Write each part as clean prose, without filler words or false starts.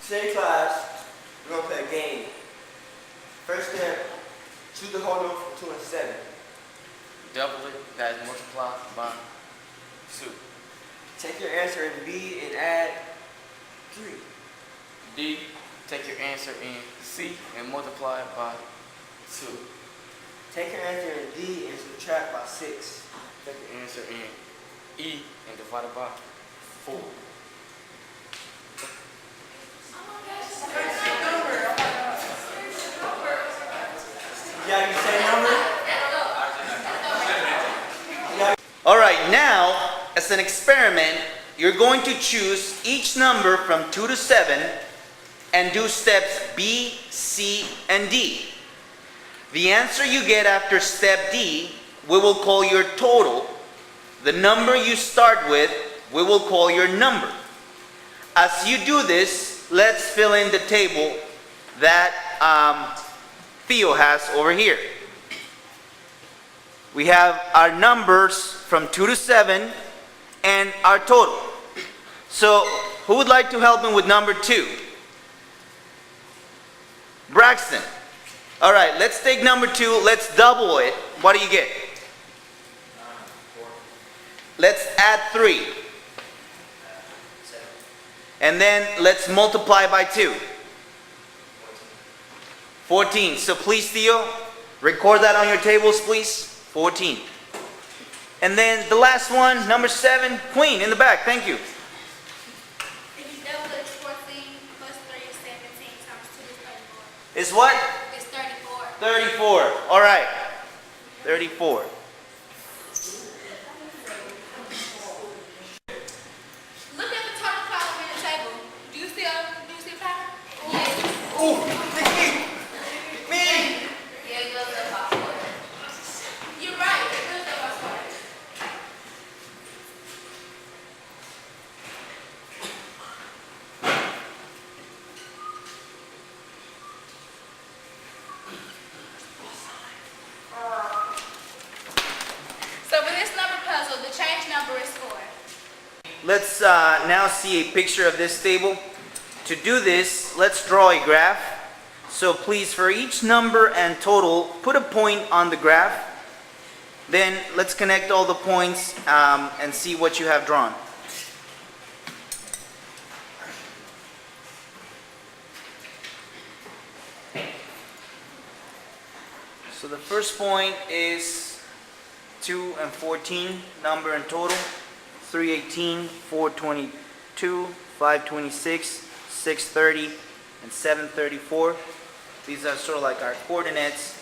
Today class, we're going to play a game. First step, choose the whole number from 2 and 7. Double it, that is multiplied by 2. Take your answer in B and add 3. D, take your answer in C and multiply it by 2. Take your answer in D and subtract by 6. Take your answer in E and divide it by 4. You got your same number? Alright, now, as an experiment, you're going to choose each number from 2 to 7 and do steps B, C, and D. The answer you get after step D, we will call your total. The number you start with, we will call your number. As you do this, let's fill in the table that Theo has over here. We have our numbers from 2 to 7 and our total. So, who would like to help me with number 2? Braxton. All right, let's take number 2. Let's double it. What do you get? 4. Let's add 3. 7. And then let's multiply by 2. 14. So please, Theo, record that on your tables, please. 14. And then the last one, number 7, Queen, in the back. Thank you. If you double it, 14 plus 3 is 17 times 2 is 34. Is what? It's 34. 34. All right. 34. Look at the total column in the table. Do you see a pattern? Yes. Ooh, me. Yeah, it goes up by 4. You're right. It goes up by 4. So for this number puzzle, the change number is 4. Let's now see a picture of this table. To do this, let's draw a graph. So please, for each number and total, put a point on the graph. Then let's connect all the points and see what you have drawn. So the first point is 2 and 14, number and total. 318, 422, 526, 630, and 734. These are sort of like our coordinates.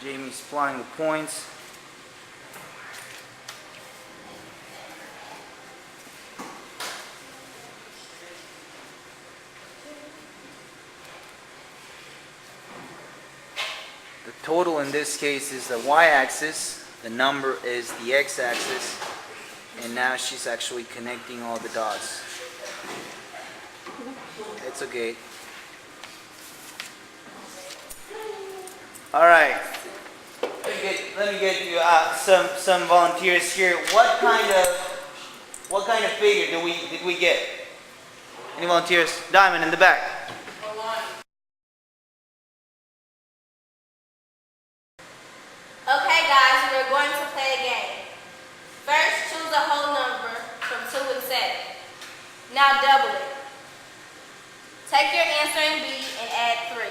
Jamie's plotting the points. The total in this case is the y-axis. The number is the x-axis. And now she's actually connecting all the dots. It's okay. All right. Let me get you some volunteers here. What kind of figure did we get? Any volunteers? Diamond in the back. Okay guys, we're going to play a game. First, choose a whole number from 2 and 7. Now double it. Take your answer in B and add 3.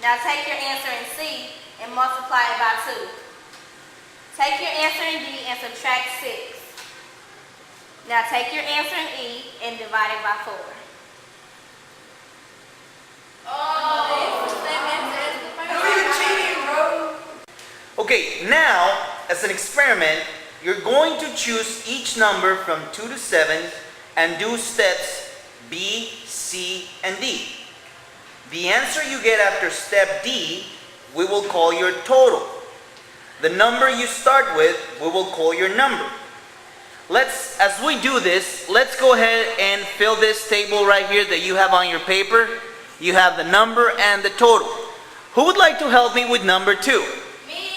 Now take your answer in C and multiply it by 2. Take your answer in D and subtract 6. Now take your answer in E and divide it by 4. Okay, now, as an experiment, you're going to choose each number from 2 to 7 and do steps B, C, and D. The answer you get after step D, we will call your total. The number you start with, we will call your number. As we do this, let's go ahead and fill this table right here that you have on your paper. You have the number and the total. Who would like to help me with number 2? Me.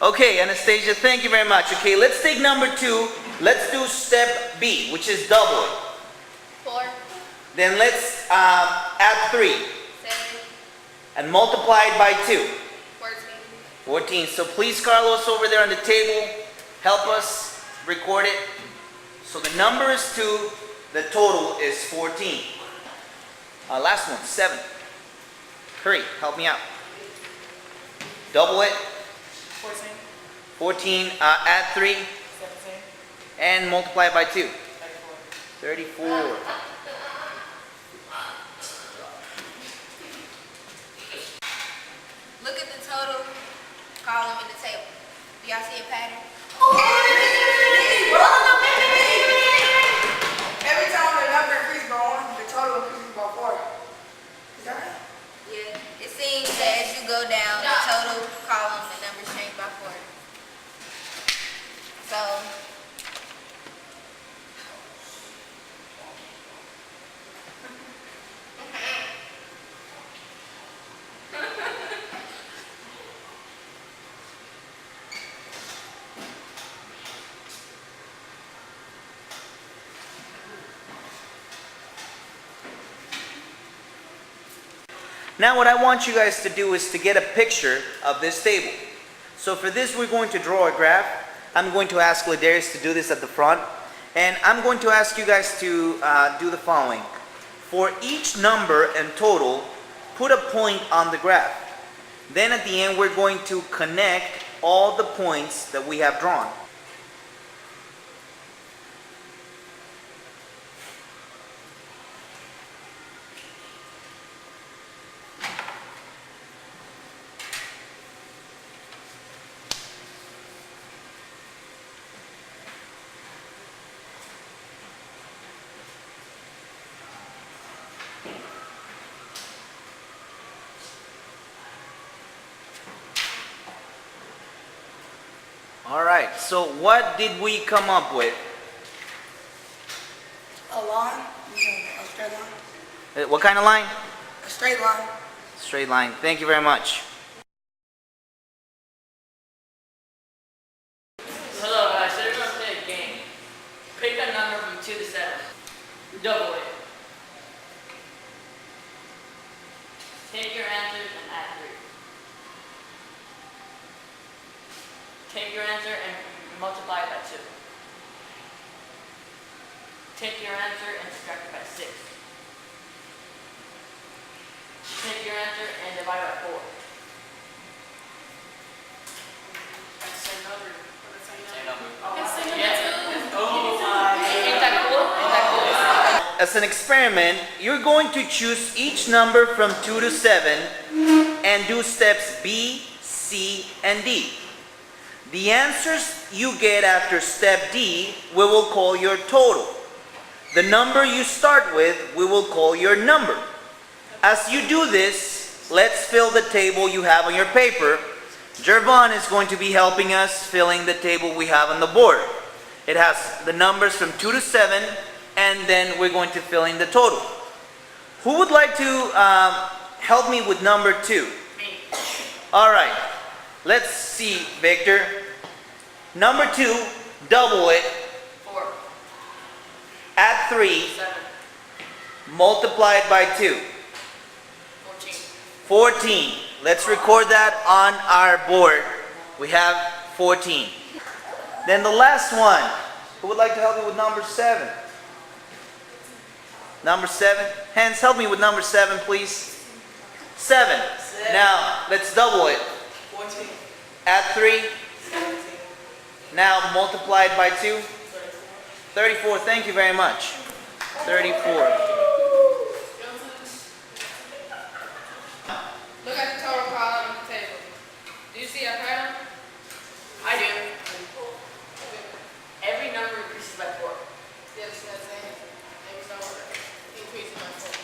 Okay, Anastasia, thank you very much. Okay, let's take number 2. Let's do step B, which is double it. 4. Then let's add 3 7, and multiply it by 2. 14. 14. So please, Carlos, over there on the table, help us record it. So the number is 2, the total is 14. Last one, 7. Hurry, help me out. Double it. 14. 14, add 3, 17. and multiply it by 2. 34. 34. Look at the total column in the table. Do y'all see a pattern? Every time the number increases by 1, the total increases by 4. Is that right? Yeah. It seems that as you go down the total column, the numbers change by 4. So, Now what I want you guys to do is to get a picture of this table. So for this we're going to draw a graph. I'm going to ask Ladarius to do this at the front. And I'm going to ask you guys to do the following. For each number and total, put a point on the graph. Then at the end we're going to connect all the points that we have drawn. Alright, so what did we come up with? A line? A straight line? What kind of line? A straight line. Straight line. Thank you very much. Hello guys, so we're going to play a game. Pick a number from 2 to 7. Double it. Take your answers and add 3. Take your answer and multiply it by 2. Take your answer and subtract it by 6. Take your answer and divide by 4. Same number. Same number. As an experiment, you're going to choose each number from 2 to 7 and do steps B, C, and D. The answers you get after step D, we will call your total. The number you start with, we will call your number. As you do this, let's fill the table you have on your paper. Jervon is going to be helping us filling the table we have on the board. It has the numbers from 2 to 7, and then we're going to fill in the total. Who would like to help me with number 2? Me. All right. Let's see, Victor. Number 2, double it, 4. add 3, 7. multiply it by 2. 14. 14. Let's record that on our board. We have 14. Then the last one. Who would like to help me with number 7? Number 7. Hands, help me with number 7, please. 7. Now, let's double it. 14. Add 3. 17. Now, multiply it by 2. 34. Thank you very much. 34. Look at the total column on the table. Do you see a pattern? I do. Every number increases by 4. Yes, that's it. Every number increases by 4.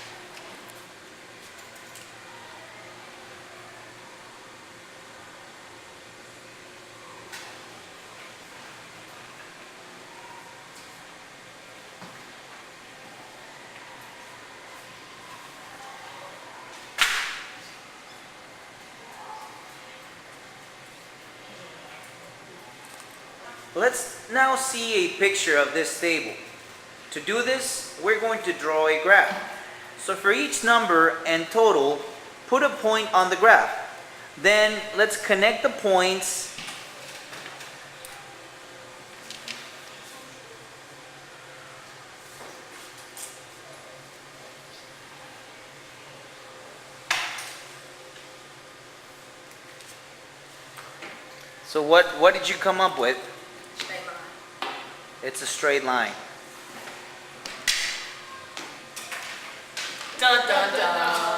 Let's now see a picture of this table. To do this, we're going to draw a graph. So for each number and total, put a point on the graph. Then let's connect the points. So what did you come up with? Straight line. It's a straight line. Dun dun dun.